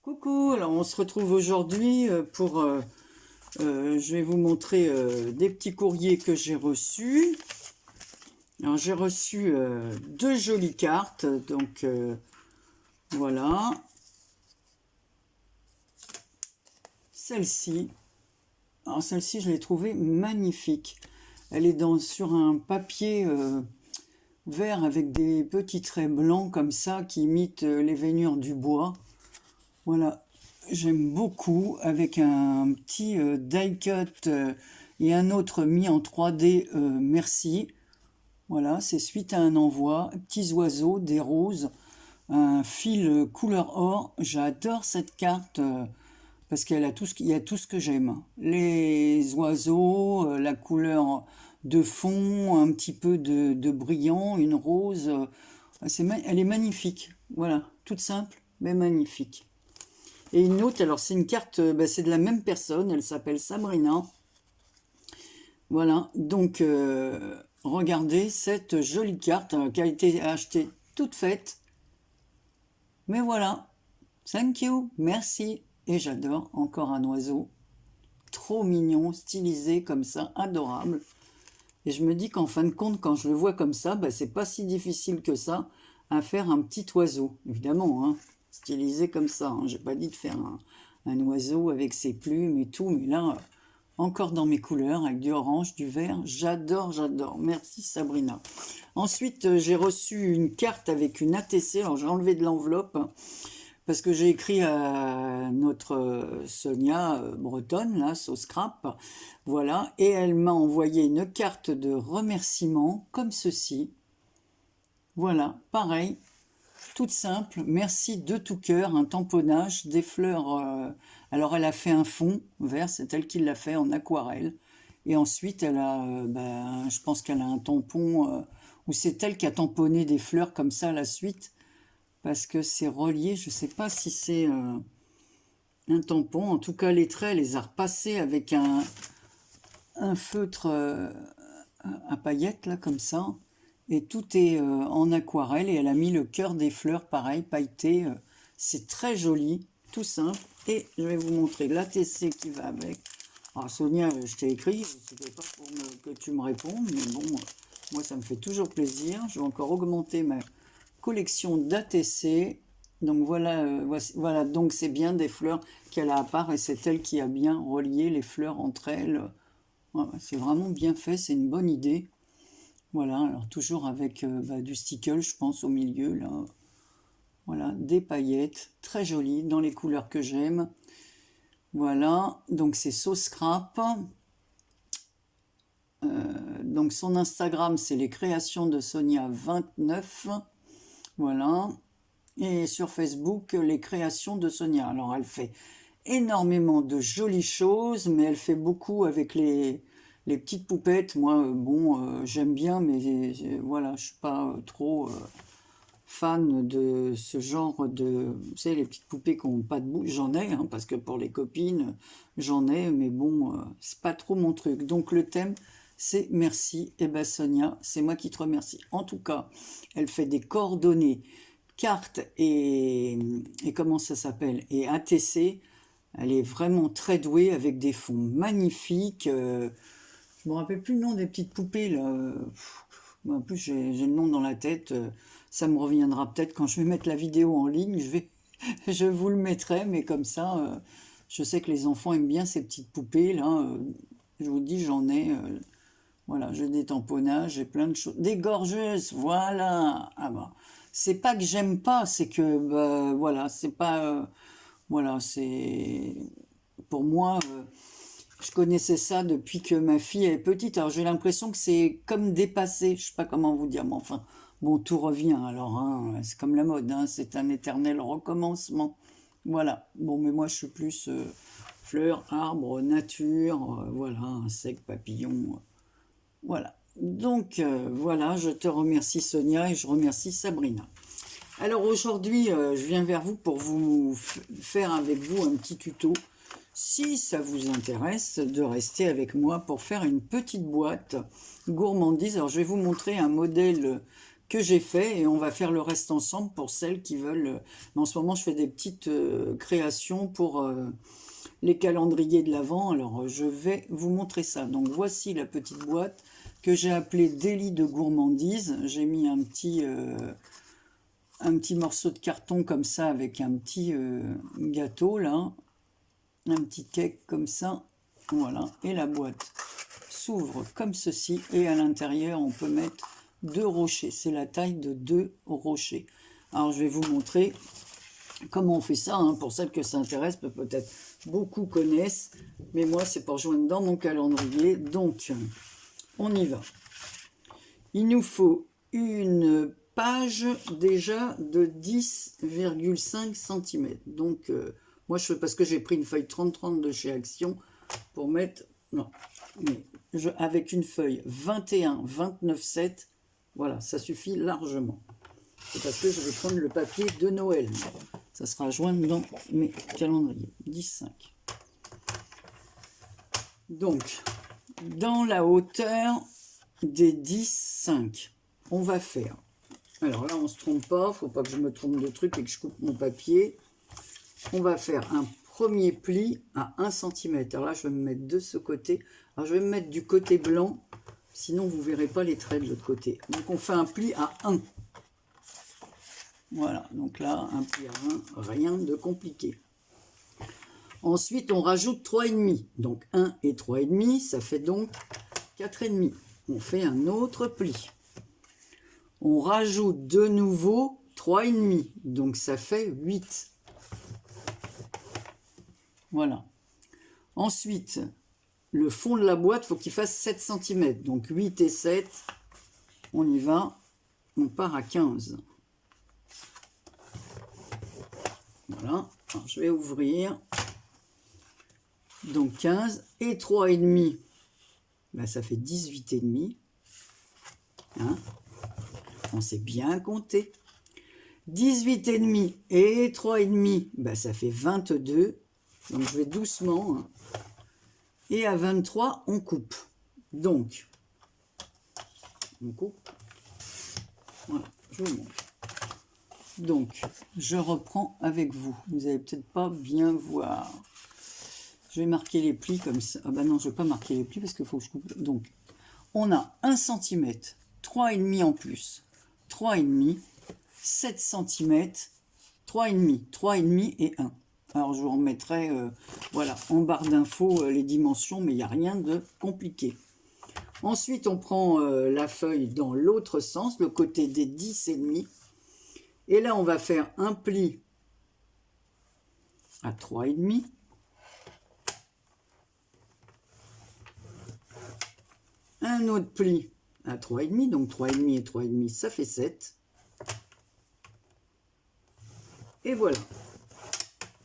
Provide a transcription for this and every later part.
Coucou, alors on se retrouve aujourd'hui je vais vous montrer des petits courriers que j'ai reçus. Alors j'ai reçu deux jolies cartes, donc voilà. Celle-ci, alors celle-ci je l'ai trouvée magnifique. Elle est sur un papier vert avec des petits traits blancs comme ça qui imitent les veinures du bois. Voilà, j'aime beaucoup, avec un petit die cut et un autre mis en 3D, merci. Voilà, c'est suite à un envoi, petits oiseaux, des roses, un fil couleur or. J'adore cette carte parce qu'elle a il y a tout ce que j'aime. Les oiseaux, la couleur de fond, un petit peu de brillant, une rose. Elle est magnifique. Voilà, toute simple, mais magnifique. Et une autre, alors c'est une carte, c'est de la même personne, elle s'appelle Sabrina. Voilà, donc regardez cette jolie carte qui a été achetée toute faite. Mais voilà, thank you, merci. Et j'adore, encore un oiseau, trop mignon, stylisé comme ça, adorable. Et je me dis qu'en fin de compte, quand je le vois comme ça, c'est pas si difficile que ça à faire un petit oiseau, évidemment, hein. Stylisé comme ça, hein. J'ai pas dit de faire un oiseau avec ses plumes et tout, mais là, encore dans mes couleurs, avec du orange, du vert, j'adore, j'adore. Merci Sabrina. Ensuite, j'ai reçu une carte avec une ATC, alors j'ai enlevé de l'enveloppe, hein, parce que j'ai écrit à notre Sonia bretonne, là, Sauce Crap, voilà, et elle m'a envoyé une carte de remerciement, comme ceci. Voilà, pareil, toute simple, merci de tout cœur, un tamponnage, des fleurs. Alors elle a fait un fond vert, c'est elle qui l'a fait en aquarelle. Et ensuite elle a, je pense qu'elle a un tampon, ou c'est elle qui a tamponné des fleurs comme ça à la suite, parce que c'est relié, je ne sais pas si c'est un tampon. En tout cas les traits, elle les a repassés avec un feutre à paillettes, là, comme ça. Et tout est en aquarelle, et elle a mis le cœur des fleurs, pareil, pailleté. C'est très joli, tout simple. Et je vais vous montrer l'ATC qui va avec. Alors Sonia, je t'ai écrit, c'était pas pour que tu me répondes, mais bon, moi ça me fait toujours plaisir. Je vais encore augmenter ma collection d'ATC. Donc voilà, voilà, donc c'est bien des fleurs qu'elle a à part, et c'est elle qui a bien relié les fleurs entre elles. Ouais, c'est vraiment bien fait, c'est une bonne idée. Voilà, alors toujours avec du stickle, je pense, au milieu, là. Voilà, des paillettes, très jolies, dans les couleurs que j'aime. Voilà, donc c'est Sauce Crap. Donc son Instagram, c'est les créations de Sonia 29. Voilà. Et sur Facebook, les créations de Sonia. Alors elle fait énormément de jolies choses, mais elle fait beaucoup avec les petites poupettes. Moi, j'aime bien, mais voilà, je suis pas trop fan de ce genre de... Vous savez, les petites poupées qui n'ont pas de bouche, j'en ai, hein, parce que pour les copines, j'en ai, mais bon, c'est pas trop mon truc. Donc le thème, c'est merci. Et ben Sonia, c'est moi qui te remercie. En tout cas, elle fait des coordonnées, cartes et comment ça s'appelle, et ATC. Elle est vraiment très douée, avec des fonds magnifiques. Je me rappelle plus le nom des petites poupées là. En plus j'ai le nom dans la tête. Ça me reviendra peut-être quand je vais mettre la vidéo en ligne. Je vous le mettrai, mais comme ça, je sais que les enfants aiment bien ces petites poupées là. Je vous dis, j'en ai. Voilà, j'ai des tamponnages, j'ai plein de choses. Des gorgeuses, voilà. Ah bah, c'est pas que j'aime pas, c'est que voilà, c'est pas. Voilà, c'est pour moi. Je connaissais ça depuis que ma fille est petite. Alors j'ai l'impression que c'est comme dépassé. Je sais pas comment vous dire, mais enfin, bon, tout revient. Alors, hein, c'est comme la mode, hein, c'est un éternel recommencement. Voilà. Bon, mais moi je suis plus fleurs, arbres, nature, voilà, insectes, papillons. Voilà. Donc voilà, je te remercie Sonia et je remercie Sabrina. Alors aujourd'hui, je viens vers vous pour vous faire avec vous un petit tuto. Si ça vous intéresse de rester avec moi pour faire une petite boîte gourmandise. Alors je vais vous montrer un modèle que j'ai fait et on va faire le reste ensemble pour celles qui veulent. Mais en ce moment, je fais des petites créations pour les calendriers de l'Avent. Alors, je vais vous montrer ça. Donc, voici la petite boîte que j'ai appelée délit de gourmandise. J'ai mis un petit morceau de carton comme ça avec un petit gâteau là, un petit cake comme ça. Voilà, et la boîte s'ouvre comme ceci et à l'intérieur on peut mettre 2 rochers. C'est la taille de 2 rochers. Alors je vais vous montrer comment on fait ça, hein, pour celles que ça intéresse, peut-être beaucoup connaissent, mais moi c'est pour joindre dans mon calendrier. Donc on y va. Il nous faut une page déjà de 10,5 cm. Donc moi je fais parce que j'ai pris une feuille 30-30 de chez Action pour mettre, non, mais avec une feuille 21-29-7, voilà, ça suffit largement. C'est parce que je vais prendre le papier de Noël. Ça sera joint dans mes calendriers. 10,5. Donc, dans la hauteur des 10,5, on va faire. Alors là, on ne se trompe pas. Il ne faut pas que je me trompe de truc et que je coupe mon papier. On va faire un premier pli à 1 cm. Alors là, je vais me mettre de ce côté. Alors, je vais me mettre du côté blanc. Sinon, vous ne verrez pas les traits de l'autre côté. Donc, on fait un pli à 1. Voilà. Donc là, un pli à 1. Rien de compliqué. Ensuite, on rajoute 3,5. Donc, 1 et 3,5, ça fait donc 4,5. On fait un autre pli. On rajoute de nouveau 3,5. Donc, ça fait 8. Voilà. Ensuite, le fond de la boîte, il faut qu'il fasse 7 cm. Donc 8 et 7, on y va. On part à 15. Voilà. Alors, je vais ouvrir. Donc 15 et 3,5. Ben, ça fait 18,5. Hein? On sait bien compter. 18,5 et 3,5, ben, ça fait 22. Donc je vais doucement, hein. Et à 23, on coupe. Donc, on coupe. Voilà, je vous montre. Donc, je reprends avec vous. Vous n'allez peut-être pas bien voir. Je vais marquer les plis comme ça. Ah ben non, je ne vais pas marquer les plis parce qu'il faut que je coupe. Donc, on a 1 cm, 3,5 en plus, 3,5, 7 cm, 3,5, 3,5 et 1. Alors, je vous remettrai voilà, en barre d'infos les dimensions, mais il n'y a rien de compliqué. Ensuite, on prend la feuille dans l'autre sens, le côté des 10,5. Et là, on va faire un pli à 3,5. Un autre pli à 3,5. Donc, 3,5 et 3,5, ça fait 7. Et voilà.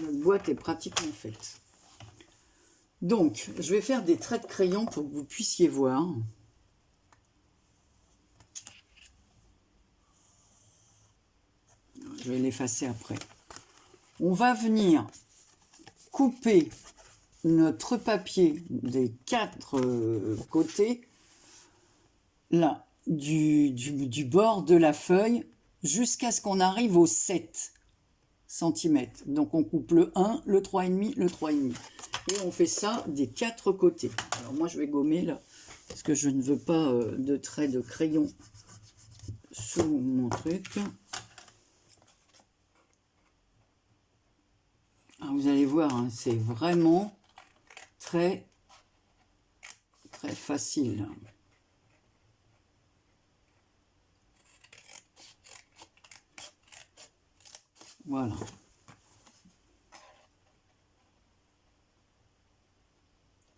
Notre boîte est pratiquement faite. Donc, je vais faire des traits de crayon pour que vous puissiez voir. Je vais l'effacer après. On va venir couper notre papier des 4 côtés, là, du bord de la feuille, jusqu'à ce qu'on arrive au 7 cm. Donc on coupe le 1, le 3,5, le 3,5. Et on fait ça des 4 côtés. Alors moi je vais gommer là, parce que je ne veux pas de traits de crayon sous mon truc. Alors vous allez voir, hein, c'est vraiment très facile. Voilà.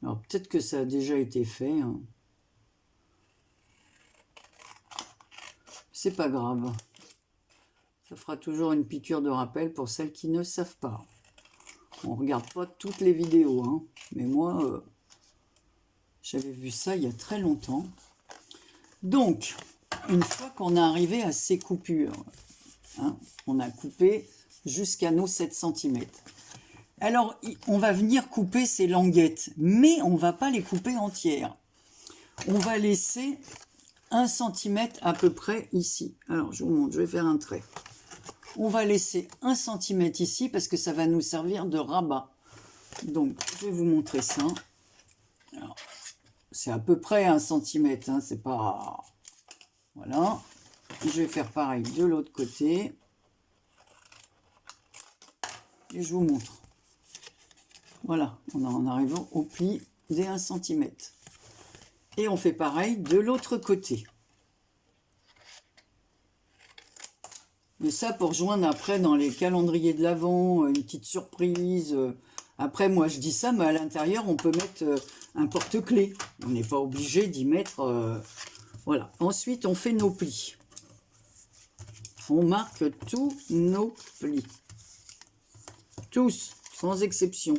Alors peut-être que ça a déjà été fait. Hein. C'est pas grave. Ça fera toujours une piqûre de rappel pour celles qui ne savent pas. On regarde pas toutes les vidéos, hein. Mais moi, j'avais vu ça il y a très longtemps. Donc, une fois qu'on est arrivé à ces coupures, hein, on a coupé jusqu'à nos 7 cm. Alors, on va venir couper ces languettes, mais on ne va pas les couper entières. On va laisser 1 cm à peu près ici. Alors, je vous montre, je vais faire un trait. On va laisser 1 cm ici parce que ça va nous servir de rabat. Donc, je vais vous montrer ça. C'est à peu près 1 cm, hein, c'est pas... Voilà. Je vais faire pareil de l'autre côté. Et je vous montre. Voilà, on en arrive au pli des 1 cm. Et on fait pareil de l'autre côté. Et ça pour joindre après dans les calendriers de l'Avent, une petite surprise. Après, moi je dis ça, mais à l'intérieur, on peut mettre un porte-clés. On n'est pas obligé d'y mettre... voilà. Ensuite, on fait nos plis. On marque tous nos plis. Tous, sans exception.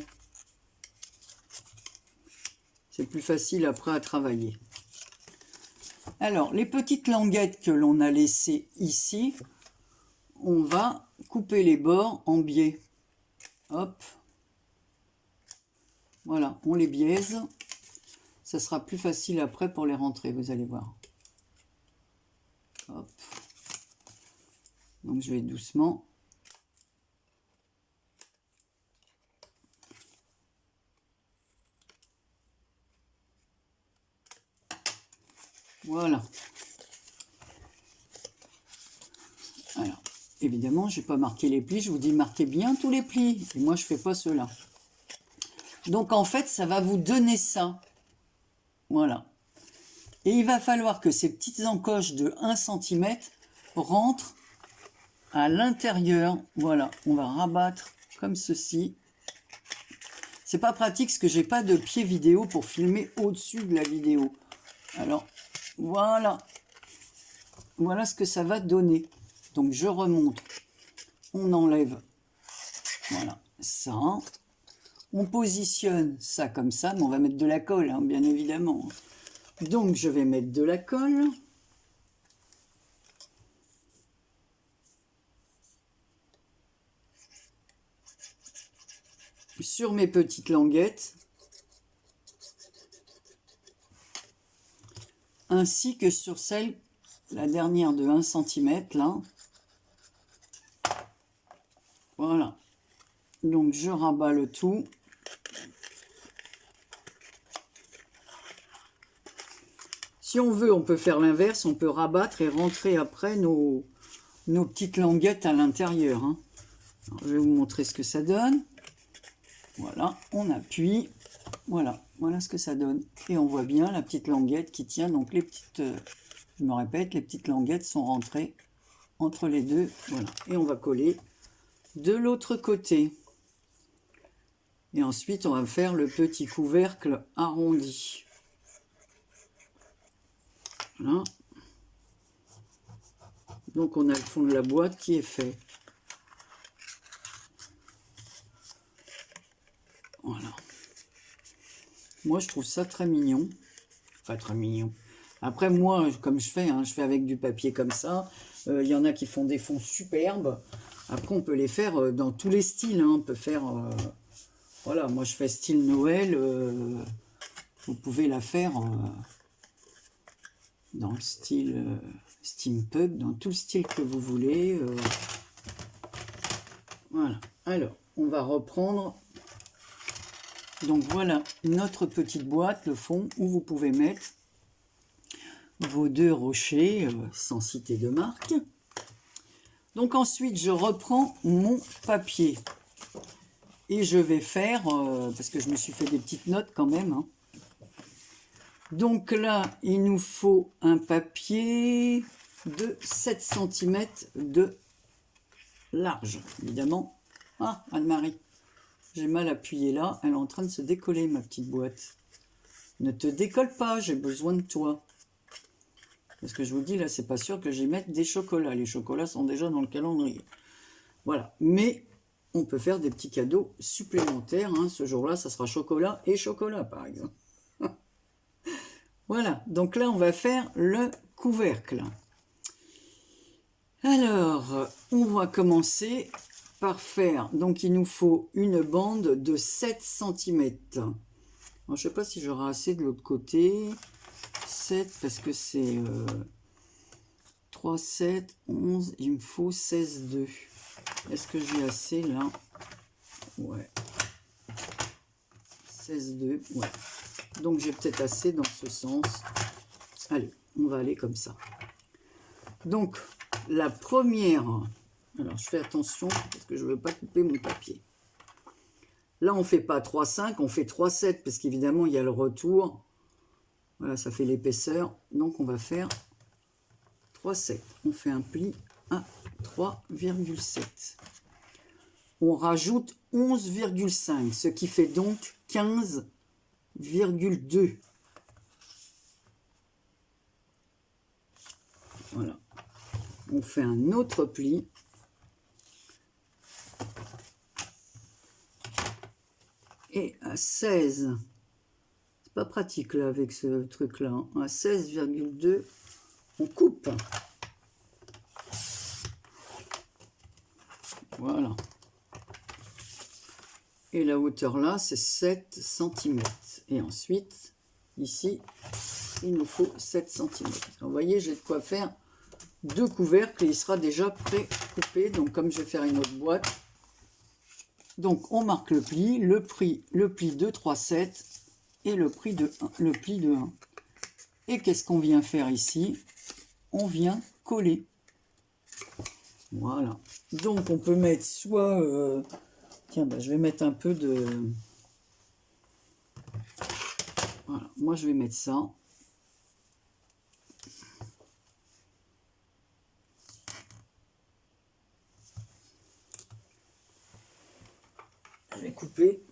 C'est plus facile après à travailler. Alors, les petites languettes que l'on a laissées ici, on va couper les bords en biais. Hop. Voilà, on les biaise. Ça sera plus facile après pour les rentrer, vous allez voir. Hop. Donc, je vais doucement. Voilà. Alors, évidemment, je n'ai pas marqué les plis. Je vous dis, marquez bien tous les plis. Et moi, je ne fais pas cela. Donc, en fait, ça va vous donner ça. Voilà. Et il va falloir que ces petites encoches de 1 cm rentrent à l'intérieur. Voilà. On va rabattre comme ceci. C'est pas pratique parce que j'ai pas de pied vidéo pour filmer au-dessus de la vidéo. Alors, voilà. Voilà ce que ça va donner. Donc, je remonte. On enlève. Voilà. Ça. On positionne ça comme ça. Mais on va mettre de la colle, hein, bien évidemment. Donc, je vais mettre de la colle. Sur mes petites languettes. Ainsi que sur celle, la dernière de 1 cm, là. Voilà. Donc, je rabats le tout. Si on veut, on peut faire l'inverse. On peut rabattre et rentrer après nos petites languettes à l'intérieur. Hein. Je vais vous montrer ce que ça donne. Voilà, on appuie. Voilà, voilà ce que ça donne. Et on voit bien la petite languette qui tient. Donc, les petites... je me répète, les petites languettes sont rentrées entre les deux. Voilà. Et on va coller de l'autre côté. Et ensuite, on va faire le petit couvercle arrondi. Voilà. Donc, on a le fond de la boîte qui est fait. Voilà. Moi, je trouve ça très mignon. Enfin, très mignon. Après, moi, comme je fais avec du papier comme ça. Il y en a qui font des fonds superbes. Après, on peut les faire dans tous les styles. Hein. On peut faire... voilà, moi, je fais style Noël. Vous pouvez la faire dans le style steampunk, dans tout le style que vous voulez. Voilà. Alors, on va reprendre... Donc voilà notre petite boîte, le fond, où vous pouvez mettre vos 2 rochers, sans citer de marque. Donc ensuite, je reprends mon papier. Et je vais faire, parce que je me suis fait des petites notes quand même. Hein. Donc là, il nous faut un papier de 7 cm de large, évidemment. Ah, Anne-Marie. J'ai mal appuyé là, elle est en train de se décoller, ma petite boîte. Ne te décolle pas, j'ai besoin de toi. Parce que je vous dis, là, c'est pas sûr que j'y mette des chocolats. Les chocolats sont déjà dans le calendrier. Voilà, mais on peut faire des petits cadeaux supplémentaires. Hein. Ce jour-là, ça sera chocolat et chocolat, par exemple. Voilà, donc là, on va faire le couvercle. Alors, on va commencer... par faire, donc il nous faut une bande de 7 cm. Alors, je ne sais pas si j'aurai assez de l'autre côté. 7 parce que c'est 3, 7, 11, il me faut 16, 2. Est-ce que j'ai assez là? Ouais. 16, 2, ouais. Donc j'ai peut-être assez dans ce sens. Allez, on va aller comme ça. Donc, la première... Alors, je fais attention parce que je ne veux pas couper mon papier. Là, on ne fait pas 3, 5, on fait 3, 7 parce qu'évidemment, il y a le retour. Voilà, ça fait l'épaisseur. Donc, on va faire 3, 7. On fait un pli à 3,7. On rajoute 11,5, ce qui fait donc 15,2. Voilà. On fait un autre pli. Et à 16, c'est pas pratique là avec ce truc là, hein. À 16,2, on coupe. Voilà. Et la hauteur là, c'est 7 cm. Et ensuite, ici, il nous faut 7 cm. Vous voyez, j'ai de quoi faire 2 couvercles et il sera déjà pré-coupé. Donc, comme je vais faire une autre boîte, donc on marque le pli, le pli de 3,7 et le pli de 1. Et qu'est-ce qu'on vient faire ici? On vient coller. Voilà. Donc, on peut mettre soit... tiens, je vais mettre un peu de... Voilà, moi je vais mettre ça. Je vais couper.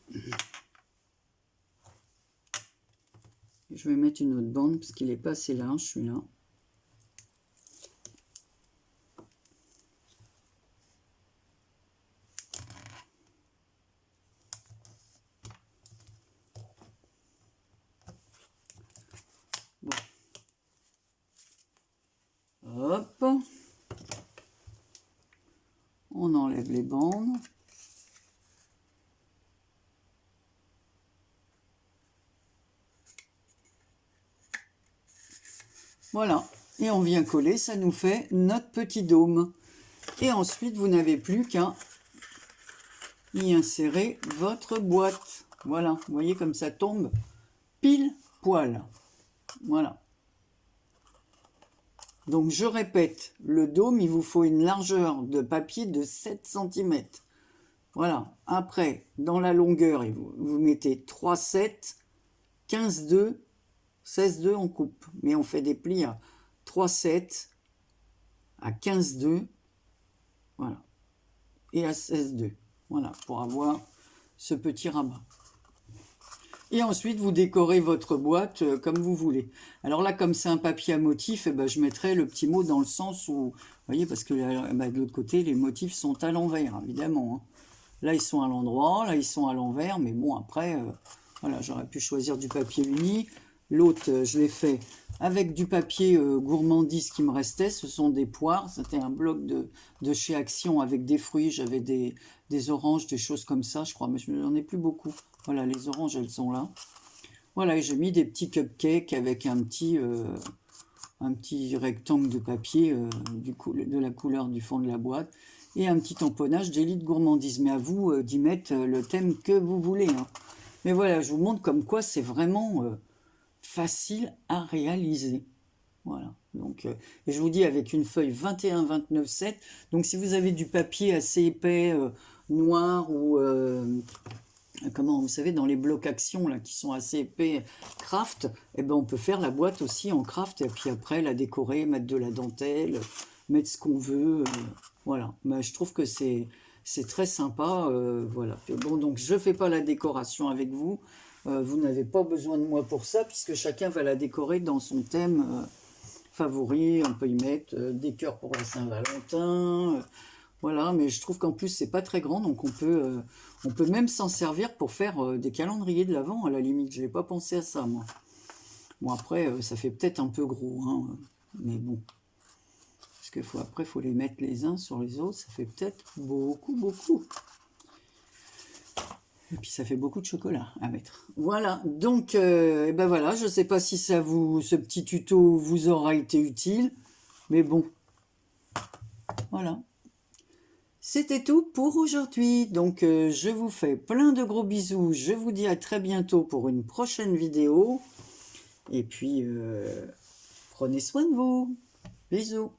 Je vais mettre une autre bande parce qu'il n'est pas assez large, celui-là. Bon. Hop. On enlève les bandes. Voilà, et on vient coller, ça nous fait notre petit dôme. Et ensuite, vous n'avez plus qu'à y insérer votre boîte. Voilà, vous voyez comme ça tombe pile poil. Voilà. Donc, je répète, le dôme, il vous faut une largeur de papier de 7 cm. Voilà. Après, dans la longueur, vous mettez 3, 7, 15, 2, 16, 2, on coupe. Mais on fait des plis à 3, 7, à 15, 2, voilà. Et à 16, 2. Voilà, pour avoir ce petit rabat. Et ensuite, vous décorez votre boîte comme vous voulez. Alors là, comme c'est un papier à motif, je mettrai le petit mot dans le sens où... Vous voyez, parce que de l'autre côté, les motifs sont à l'envers, évidemment. Hein. Là, ils sont à l'endroit, là, ils sont à l'envers. Mais bon, après, voilà, j'aurais pu choisir du papier uni. L'autre, je l'ai fait avec du papier gourmandise qui me restait. Ce sont des poires. C'était un bloc de chez Action avec des fruits. J'avais des oranges, des choses comme ça, je crois. Mais je n'en ai plus beaucoup. Voilà, les oranges, elles sont là. Voilà, et j'ai mis des petits cupcakes avec un petit rectangle de papier de la couleur du fond de la boîte. Et un petit tamponnage d'Élite Gourmandise. Mais à vous d'y mettre le thème que vous voulez. Hein. Mais voilà, je vous montre comme quoi c'est vraiment... facile à réaliser. Voilà. Donc, et je vous dis avec une feuille 21-29-7. Donc, si vous avez du papier assez épais, noir ou comment vous savez dans les blocs action là qui sont assez épais, craft, on peut faire la boîte aussi en craft et puis après la décorer, mettre de la dentelle, mettre ce qu'on veut. Voilà. Mais je trouve que c'est très sympa. Voilà. Bon, donc je fais pas la décoration avec vous. Vous n'avez pas besoin de moi pour ça, puisque chacun va la décorer dans son thème favori. On peut y mettre des cœurs pour la Saint-Valentin. Voilà, mais je trouve qu'en plus, c'est pas très grand, donc on peut même s'en servir pour faire des calendriers de l'Avent, à la limite. Je n'ai pas pensé à ça, moi. Bon, après, ça fait peut-être un peu gros, hein, mais bon. Parce qu'après, il faut les mettre les uns sur les autres. Ça fait peut-être beaucoup, beaucoup. Et puis ça fait beaucoup de chocolat à mettre. Voilà, donc et ben voilà, je ne sais pas si ce petit tuto vous aura été utile, mais bon, voilà. C'était tout pour aujourd'hui. Donc je vous fais plein de gros bisous. Je vous dis à très bientôt pour une prochaine vidéo. Et puis prenez soin de vous. Bisous.